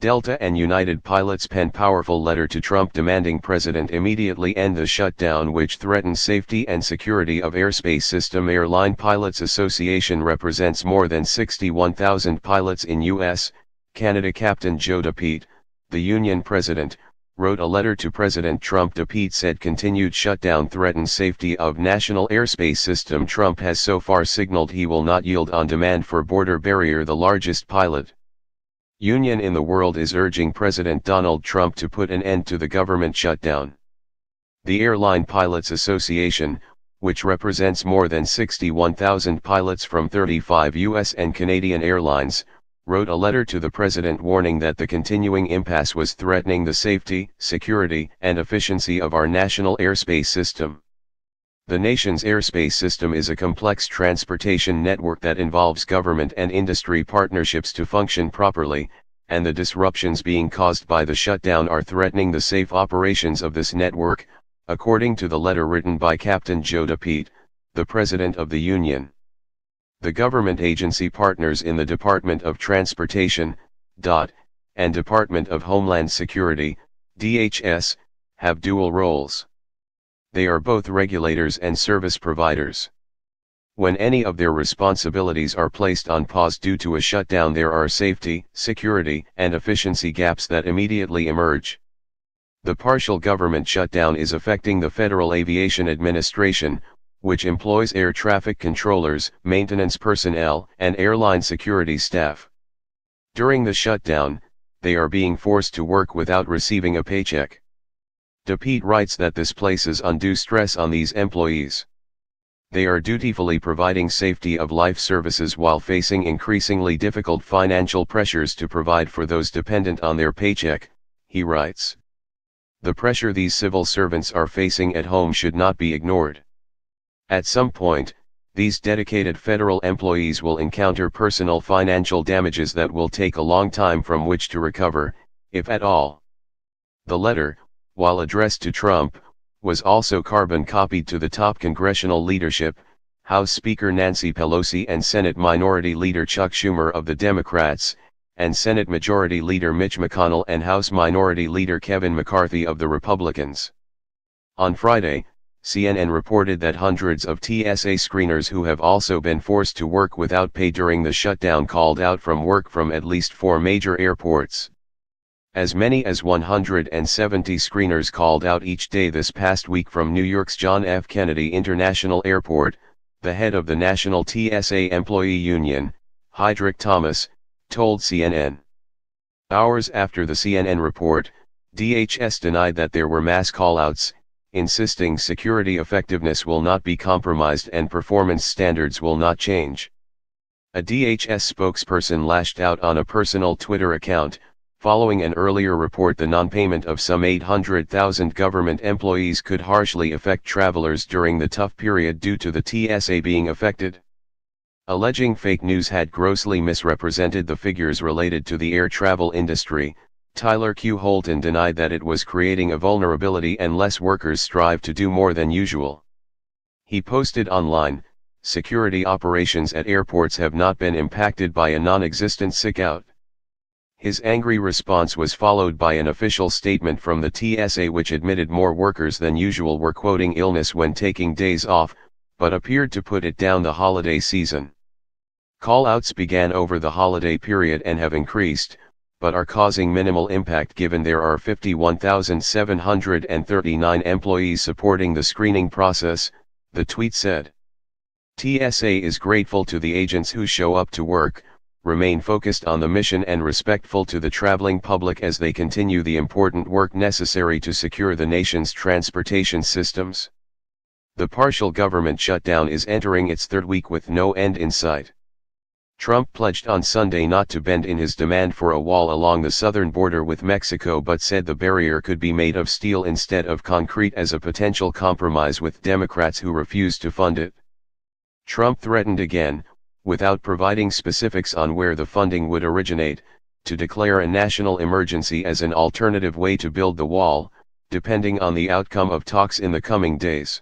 Delta and United pilots pen powerful letter to Trump demanding President immediately end the shutdown which threatens safety and security of airspace system. Airline Pilots Association represents more than 61,000 pilots in U.S., Canada. Captain Joe DePete, the union president, wrote a letter to President Trump. DePete said continued shutdown threatens safety of national airspace system. Trump has so far signaled he will not yield on demand for border barrier. The largest pilot union in the world is urging President Donald Trump to put an end to the government shutdown. The Airline Pilots Association, which represents more than 61,000 pilots from 35 U.S. and Canadian airlines, wrote a letter to the president warning that the continuing impasse was threatening the safety, security, and efficiency of our national airspace system. The nation's airspace system is a complex transportation network that involves government and industry partnerships to function properly, and the disruptions being caused by the shutdown are threatening the safe operations of this network, according to the letter written by Captain Joe DePete, the president of the union. The government agency partners in the Department of Transportation, DOT, and Department of Homeland Security, DHS, have dual roles. They are both regulators and service providers. When any of their responsibilities are placed on pause due to a shutdown, there are safety, security, and efficiency gaps that immediately emerge. The partial government shutdown is affecting the Federal Aviation Administration, which employs air traffic controllers, maintenance personnel, and airline security staff. During the shutdown, they are being forced to work without receiving a paycheck. DePete writes that this places undue stress on these employees. They are dutifully providing safety of life services while facing increasingly difficult financial pressures to provide for those dependent on their paycheck, he writes. The pressure these civil servants are facing at home should not be ignored. At some point, these dedicated federal employees will encounter personal financial damages that will take a long time from which to recover, if at all. The letter, while addressed to Trump, was also carbon copied to the top congressional leadership, House Speaker Nancy Pelosi and Senate Minority Leader Chuck Schumer of the Democrats, and Senate Majority Leader Mitch McConnell and House Minority Leader Kevin McCarthy of the Republicans. On Friday, CNN reported that hundreds of TSA screeners who have also been forced to work without pay during the shutdown called out from work from at least 4 major airports. As many as 170 screeners called out each day this past week from New York's John F. Kennedy International Airport, the head of the National TSA Employee Union, Heydrich Thomas, told CNN. Hours after the CNN report, DHS denied that there were mass callouts, insisting security effectiveness will not be compromised and performance standards will not change. A DHS spokesperson lashed out on a personal Twitter account, following an earlier report the non-payment of some 800,000 government employees could harshly affect travelers during the tough period due to the TSA being affected. Alleging fake news had grossly misrepresented the figures related to the air travel industry, Tyler Q. Holton denied that it was creating a vulnerability unless workers strive to do more than usual. He posted online, "Security operations at airports have not been impacted by a non-existent sick-out." His angry response was followed by an official statement from the TSA which admitted more workers than usual were quoting illness when taking days off, but appeared to put it down the holiday season. Call-outs began over the holiday period and have increased, but are causing minimal impact given there are 51,739 employees supporting the screening process, the tweet said. TSA is grateful to the agents who show up to work, remain focused on the mission and respectful to the traveling public as they continue the important work necessary to secure the nation's transportation systems. The partial government shutdown is entering its 3rd week with no end in sight. Trump pledged on Sunday not to bend in his demand for a wall along the southern border with Mexico but said the barrier could be made of steel instead of concrete as a potential compromise with Democrats who refused to fund it. Trump threatened again, without providing specifics on where the funding would originate, to declare a national emergency as an alternative way to build the wall, depending on the outcome of talks in the coming days.